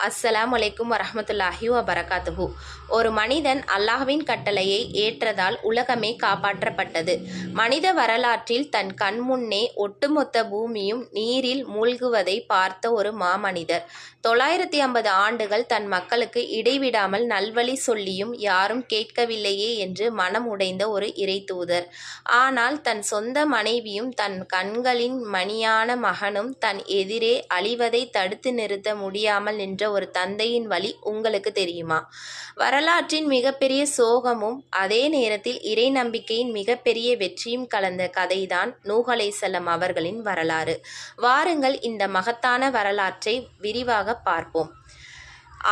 அஸ்ஸலாமு அலைக்கும் வரஹ்மத்துல்லாஹி வபரகாத்துஹு. ஒரு மனிதன் அல்லாஹ்வின் கட்டளையை ஏற்றதால் உலகமே காப்பாற்றப்பட்டது. மனித வரலாற்றில் தன் கண்முன்னே ஒட்டுமொத்த பூமியும் நீரில் மூழ்குவதை பார்த்த ஒரு மாமனிதர். 950 ஆண்டுகள் தன் மக்களுக்கு இடைவிடாமல் நல்வழி சொல்லியும் யாரும் கேட்கவில்லையே என்று மனம் உடைந்த ஒரு இறைத்தூதர். ஆனால் தன் சொந்த மனைவியும் தன் கண்களின் மணியான மகனும் தன் எதிரே அழிவதை தடுத்து நிறுத்த முடியாமல் நின்ற ஒரு தந்தையின் வலி உங்களுக்கு தெரியுமா? வரலாற்றின் மிகப்பெரிய சோகமும் அதே நேரத்தில் இறை நம்பிக்கையின் மிகப்பெரிய வெற்றியும் கலந்த கதைதான் நூஹ் அலைஹிஸ்ஸலாம் அவர்களின் வரலாறு. வாருங்கள் இந்த மகத்தான வரலாற்றை விரிவாக பார்ப்போம்.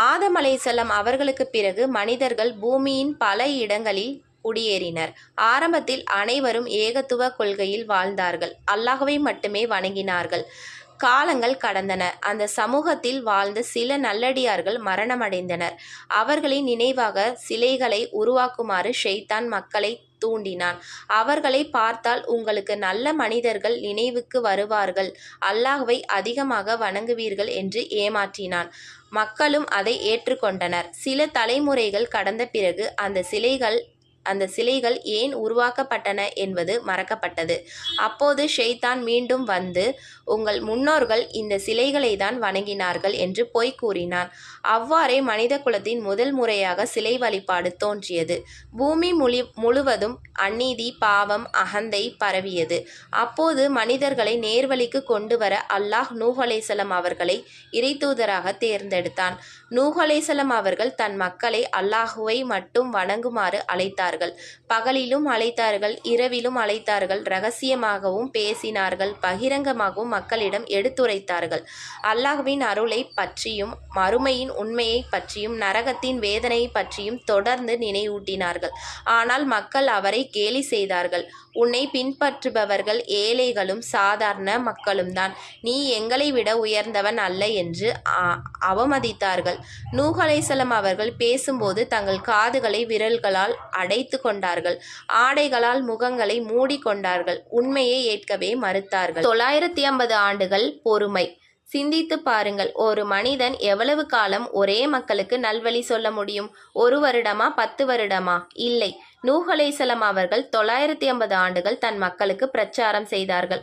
ஆதம் அலைஹிஸ்ஸலாம் அவர்களுக்கு பிறகு மனிதர்கள் பூமியின் பல இடங்களில் குடியேறினர். ஆரம்பத்தில் அனைவரும் ஏகத்துவ கொள்கையில் வாழ்ந்தார்கள். அல்லாஹ்வை மட்டுமே வணங்கினார்கள். காலங்கள் கடந்தன. அந்த சமூகத்தில் வாழ்ந்த சில நல்லடியார்கள் மரணமடைந்தனர். அவர்களின் நினைவாக சிலைகளை உருவாக்குமாறு ஷைத்தான் மக்களை தூண்டினான். அவர்களை பார்த்தால் உங்களுக்கு நல்ல மனிதர்கள் நினைவுக்கு வருவார்கள், அல்லாஹ்வை அதிகமாக வணங்குவீர்கள் என்று ஏமாற்றினான். மக்களும் அதை ஏற்றுக்கொண்டனர். சில தலைமுறைகள் கடந்த பிறகு அந்த சிலைகள் ஏன் உருவாக்கப்பட்டன என்பது மறக்கப்பட்டது. அப்போது ஷைத்தான் மீண்டும் வந்து, உங்கள் முன்னோர்கள் இந்த சிலைகளை தான் வணங்கினார்கள் என்று பொய் கூறினான். அவ்வாறே மனித குலத்தின் முதல் முறையாக சிலை வழிபாடு தோன்றியது. பூமி முழுவதும் அநீதி, பாவம், அகந்தை பரவியது. அப்போது மனிதர்களை நேர்வழிக்கு கொண்டு வர அல்லாஹ் நூஹ் அலைஹிஸ்ஸலாம் அவர்களை இறைத்தூதராக தேர்ந்தெடுத்தான். நூஹ் அலைஹிஸ்ஸலாம் அவர்கள் தன் மக்களை அல்லாஹுவை மட்டும் வணங்குமாறு அழைத்தார்கள். பகலிலும் அழைத்தார்கள், இரவிலும் அழைத்தார்கள். இரகசியமாகவும் பேசினார்கள், பகிரங்கமாகவும் மக்களிடம் எடுத்துரைத்தார்கள். அல்லாஹ்வின் அருளை பற்றியும் மறுமையின் உண்மையை பற்றியும் நரகத்தின் வேதனையை பற்றியும் தொடர்ந்து நினைவூட்டினார்கள். ஆனால் மக்கள் அவரை கேலி செய்தார்கள். உன்னை பின்பற்றுபவர்கள் ஏழைகளும் சாதாரண மக்களும்தான், நீ எங்களை விட உயர்ந்தவன் அல்ல என்று அவமதித்தார்கள். நூஹ் அலைஹிஸ்ஸலாம் அவர்கள் பேசும்போது தங்கள் காதுகளை விரல்களால் அடைத்து கொண்டார்கள். ஆடைகளால் முகங்களை மூடிக்கொண்டார்கள். உண்மையை ஏற்கவே மறுத்தார்கள். 950 ஆண்டுகள் பொறுமை. சிந்தித்து பாருங்கள், ஒரு மனிதன் எவ்வளவு காலம் ஒரே மக்களுக்கு நல்வழி சொல்ல முடியும்? 1 வருடமா, 10 வருடமா? இல்லை. நூஹ் அலைஹிஸ்ஸலாம் அவர்கள் 950 ஆண்டுகள் தன் மக்களுக்கு பிரச்சாரம் செய்தார்கள்.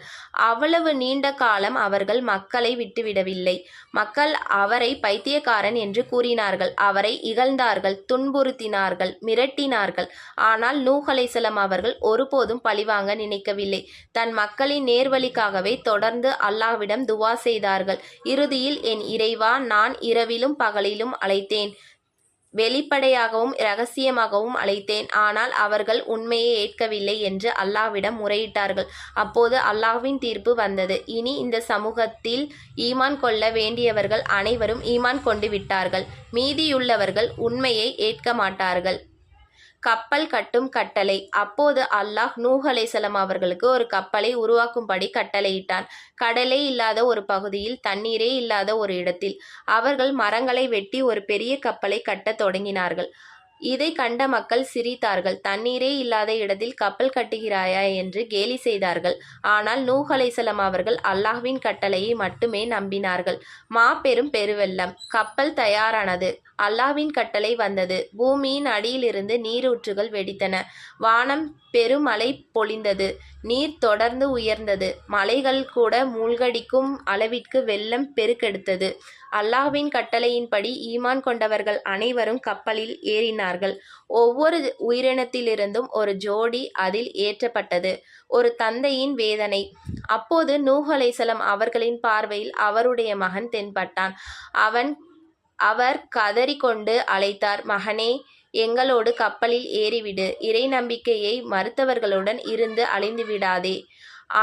அவ்வளவு நீண்ட காலம் அவர்கள் மக்களை விட்டுவிடவில்லை. மக்கள் அவரை பைத்தியக்காரன் என்று கூறினார்கள், அவரை இகழ்ந்தார்கள், துன்புறுத்தினார்கள், மிரட்டினார்கள். ஆனால் நூஹ் அலைஹிஸ்ஸலாம் அவர்கள் ஒருபோதும் பழிவாங்க நினைக்கவில்லை. தன் மக்களின் நேர்வழிக்காகவே தொடர்ந்து அல்லாஹ்விடம் துவா செய்தார்கள். இறுதியில், என் இறைவா, நான் இரவிலும் பகலிலும் அழைத்தேன், வெளிப்படையாகவும் இரகசியமாகவும் அழைத்தேன், ஆனால் அவர்கள் உண்மையை ஏற்கவில்லை என்று அல்லாஹ்விடம் முறையிட்டார்கள். அப்போது அல்லாஹ்வின் தீர்ப்பு வந்தது. இனி இந்த சமூகத்தில் ஈமான் கொள்ள வேண்டியவர்கள் அனைவரும் ஈமான் கொண்டு விட்டார்கள். மீதியுள்ளவர்கள் உண்மையை ஏற்க மாட்டார்கள். கப்பல் கட்டும் கட்டளை. அப்போது அல்லாஹ் நூஹ் அலைஹிஸ்ஸலாம் அவர்களுக்கு ஒரு கப்பலை உருவாக்கும்படி கட்டளையிட்டான். கடலே இல்லாத ஒரு பகுதியில், தண்ணீரே இல்லாத ஒரு இடத்தில் அவர்கள் மரங்களை வெட்டி ஒரு பெரிய கப்பலை கட்டத் தொடங்கினார்கள். இதை கண்ட மக்கள் சிரித்தார்கள். தண்ணீரே இல்லாத இடத்தில் கப்பல் கட்டுகிறாயா என்று கேலி செய்தார்கள். ஆனால் நூஹ் அலைஹிஸ்ஸலாம் அவர்கள் அல்லாஹ்வின் கட்டளையை மட்டுமே நம்பினார்கள். மாபெரும் பெருவெள்ளம். கப்பல் தயாரானது. அல்லாஹ்வின் கட்டளை வந்தது. பூமியின் அடியிலிருந்து நீரூற்றுகள் வெடித்தன. வானம் பெருமழை பொழிந்தது. நீர் தொடர்ந்து உயர்ந்தது. மலைகள் கூட மூழ்கடிக்கும் அளவிற்கு வெள்ளம் பெருக்கெடுத்தது. அல்லாஹ்வின் கட்டளையின்படி ஈமான் கொண்டவர்கள் அனைவரும் கப்பலில் ஏறினார்கள். ஒவ்வொரு உயிரினத்திலிருந்தும் ஒரு ஜோடி அதில் ஏற்றப்பட்டது. ஒரு தந்தையின் வேதனை. அப்போது நூஹ் அலைஹிஸ்ஸலாம் அவர்களின் பார்வையில் அவருடைய மகன் தென்பட்டான். அவர் கதறிக்கொண்டு அழைத்தார், மகனே, எங்களோடு கப்பலில் ஏறிவிடு. இறை நம்பிக்கையை மறுத்தவர்களுடன் இருந்து அழிந்து விடாதே.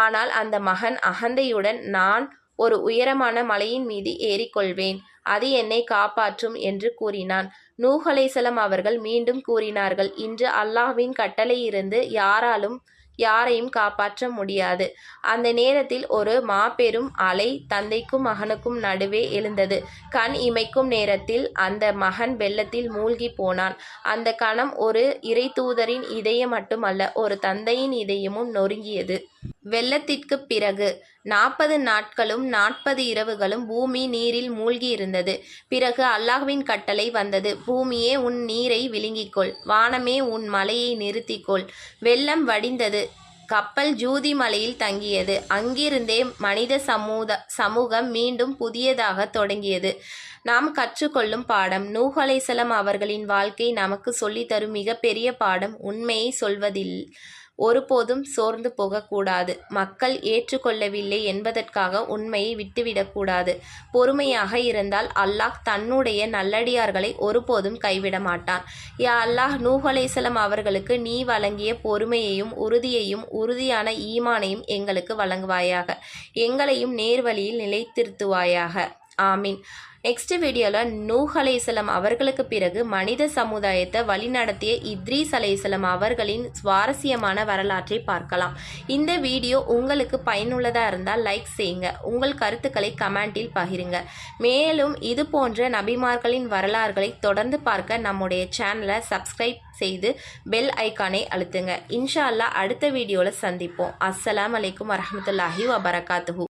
ஆனால் அந்த மகன் அகந்தையுடன், நான் ஒரு உயரமான மலையின் மீது ஏறிக்கொள்வேன், அது என்னை காப்பாற்றும் என்று கூறினான். நூஹ் அலைஹிஸ்ஸலாம் அவர்கள் மீண்டும் கூறினார்கள், இன்று அல்லாஹ்வின் கட்டளையிலிருந்து யாரையும் காப்பாற்ற முடியாது. அந்த நேரத்தில் ஒரு மாபெரும் அலை தந்தைக்கும் மகனுக்கும் நடுவே எழுந்தது. கண் இமைக்கும் நேரத்தில் அந்த மகன் வெள்ளத்தில் மூழ்கி போனான். அந்த கணம் ஒரு இறைத்தூதரின் இதயம் மட்டுமல்ல, ஒரு தந்தையின் இதயமும் நொறுங்கியது. வெள்ளத்திற்குப் பிறகு 40 நாட்களும் 40 இரவுகளும் பூமி நீரில் மூழ்கி இருந்தது. பிறகு அல்லாஹ்வின் கட்டளை வந்தது, பூமியே உன் நீரை விழுங்கிக்கொள், வானமே உன் மழையை நிறுத்திக்கொள். வெள்ளம் வடிந்தது. கப்பல் ஜூதி மலையில் தங்கியது. அங்கிருந்தே மனித சமூகம் மீண்டும் புதியதாக தொடங்கியது. நாம் கற்றுக்கொள்ளும் பாடம். நூஹ் அலைஹிஸ்ஸலாம் அவர்களின் வாழ்க்கை நமக்கு சொல்லித்தரும் மிகப்பெரிய பாடம். உண்மையை சொல்வதில் ஒருபோதும் சோர்ந்து போகக்கூடாது. மக்கள் ஏற்றுக்கொள்ளவில்லை என்பதற்காக உண்மையை விட்டுவிடக்கூடாது. பொறுமையாக இருந்தால் அல்லாஹ் தன்னுடைய நல்லடியார்களை ஒருபோதும் கைவிட மாட்டான். யா அல்லாஹ், நூஹ் அலைஹிஸ்ஸலாம் அவர்களுக்கு நீ வழங்கிய பொறுமையையும் உறுதியையும் உறுதியான ஈமானையும் எங்களுக்கு வழங்குவாயாக. எங்களையும் நேர்வழியில் நிலைத்திருத்துவாயாக. ஆமீன். நெக்ஸ்ட் வீடியோவில் நூஹ் அலைஹிஸ்ஸலாம் அவர்களுக்கு பிறகு மனித சமுதாயத்தை வழிநடத்திய இத்ரீஸ் அலைஹிஸ்ஸலாம் அவர்களின் சுவாரஸ்யமான வரலாற்றை பார்க்கலாம். இந்த வீடியோ உங்களுக்கு பயனுள்ளதாக இருந்தால் லைக் செய்யுங்க. உங்கள் கருத்துக்களை கமெண்டில் பகிருங்க. மேலும் இது போன்ற நபிமார்களின் வரலாறுகளை தொடர்ந்து பார்க்க நம்முடைய சேனலை சப்ஸ்கிரைப் செய்து பெல் ஐக்கானை அழுத்துங்க. இன்ஷா அல்லாஹ் அடுத்த வீடியோவில் சந்திப்போம். அஸ்ஸலாமு அலைக்கும் வரஹ்மத்துல்லாஹி வபரகாத்துஹு.